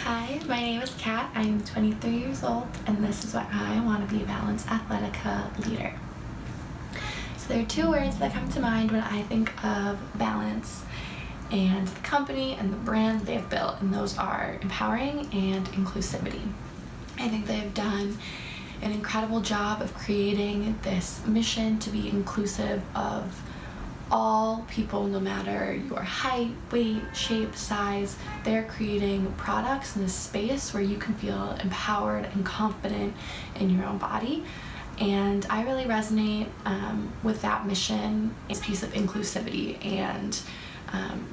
Hi, my name is Kat. I'm 23 years old, and this is why I want to be a Balance Athletica leader. So there are two words that come to mind when I think of Balance and the company and the brand they've built, and those are empowering and inclusivity. I think they've done an incredible job of creating this mission to be inclusive of all people, no matter your height, weight, shape, size. They're creating products in a space where you can feel empowered and confident in your own body. And I really resonate with that mission, a piece of inclusivity and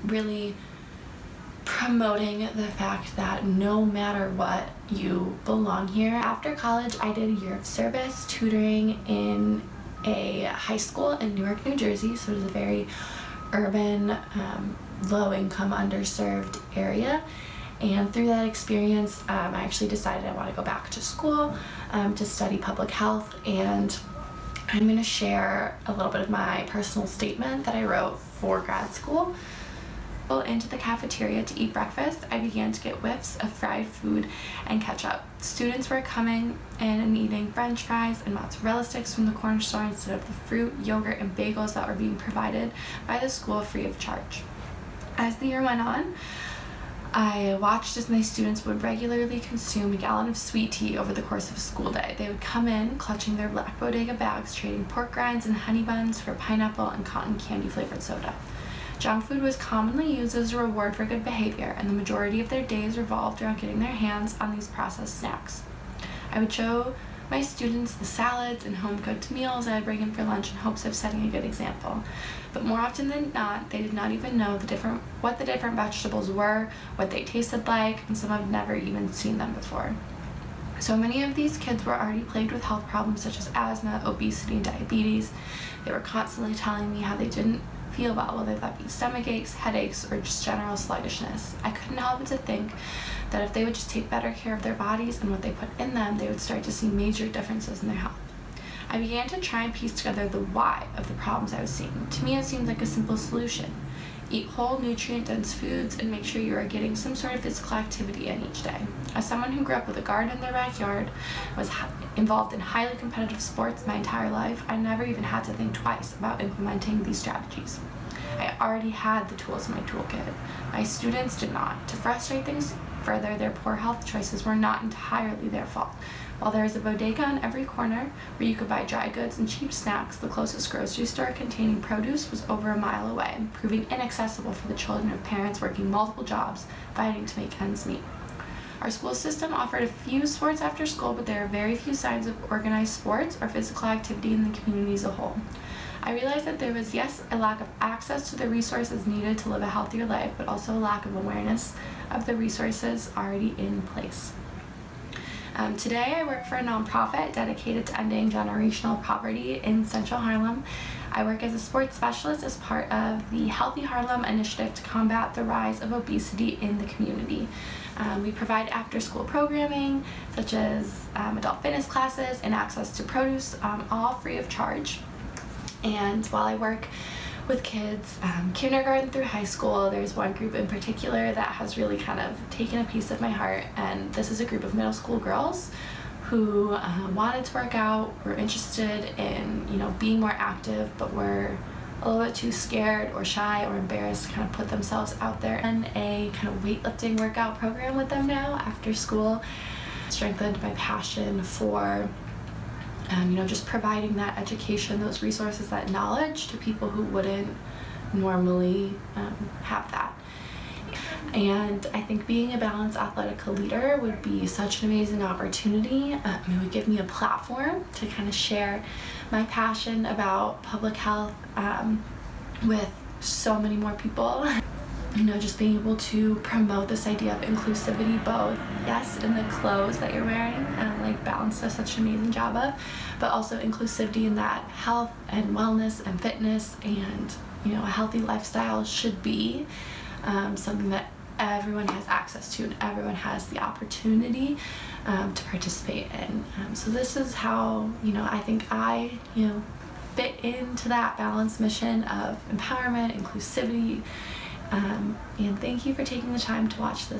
really promoting the fact that no matter what, you belong here. After college, I did a year of service tutoring in a high school in Newark, New Jersey, so it was a very urban, low-income, underserved area. And through that experience, I actually decided I want to go back to school to study public health, and I'm going to share a little bit of my personal statement that I wrote for grad school. Into the cafeteria to eat breakfast, I began to get whiffs of fried food and ketchup. Students were coming in and eating french fries and mozzarella sticks from the corner store instead of the fruit, yogurt, and bagels that were being provided by the school free of charge. As the year went on, I watched as my students would regularly consume a gallon of sweet tea over the course of a school day. They would come in clutching their black bodega bags, trading pork rinds and honey buns for pineapple and cotton candy flavored soda. Junk food was commonly used as a reward for good behavior, and the majority of their days revolved around getting their hands on these processed snacks. I would show my students the salads and home-cooked meals I would bring in for lunch in hopes of setting a good example. But more often than not, they did not even know what the different vegetables were, what they tasted like, and some have never even seen them before. So many of these kids were already plagued with health problems such as asthma, obesity, and diabetes. They were constantly telling me how they didn't feel well, whether that be stomach aches, headaches, or just general sluggishness. I couldn't help but to think that if they would just take better care of their bodies and what they put in them, they would start to see major differences in their health. I began to try and piece together the why of the problems I was seeing. To me, it seemed like a simple solution. Eat whole, nutrient-dense foods and make sure you are getting some sort of physical activity in each day. As someone who grew up with a garden in their backyard, was involved in highly competitive sports my entire life, I never even had to think twice about implementing these strategies. I already had the tools in my toolkit. My students did not. To frustrate things further, their poor health choices were not entirely their fault. While there is a bodega on every corner where you could buy dry goods and cheap snacks, the closest grocery store containing produce was over a mile away, proving inaccessible for the children of parents working multiple jobs, fighting to make ends meet. Our school system offered a few sports after school, but there are very few signs of organized sports or physical activity in the community as a whole. I realized that there was, yes, a lack of access to the resources needed to live a healthier life, but also a lack of awareness of the resources already in place. Today, I work for a nonprofit dedicated to ending generational poverty in Central Harlem. I work as a sports specialist as part of the Healthy Harlem initiative to combat the rise of obesity in the community. We provide after-school programming such as adult fitness classes and access to produce, all free of charge. And while I work with kids, kindergarten through high school, there's one group in particular that has really kind of taken a piece of my heart, and this is a group of middle school girls who wanted to work out, were interested in being more active, but were a little bit too scared or shy or embarrassed to kind of put themselves out there. And a kind of weightlifting workout program with them now after school strengthened my passion for just providing that education, those resources, that knowledge to people who wouldn't normally have that. And I think being a Balance Athletica leader would be such an amazing opportunity. It would give me a platform to kind of share my passion about public health with so many more people. Just being able to promote this idea of inclusivity, both, yes, in the clothes that you're wearing, like Balance does such an amazing job of, but also inclusivity in that health and wellness and fitness and, a healthy lifestyle should be something that everyone has access to and everyone has the opportunity to participate in. So this is how, I think I, fit into that Balance mission of empowerment, inclusivity, and thank you for taking the time to watch this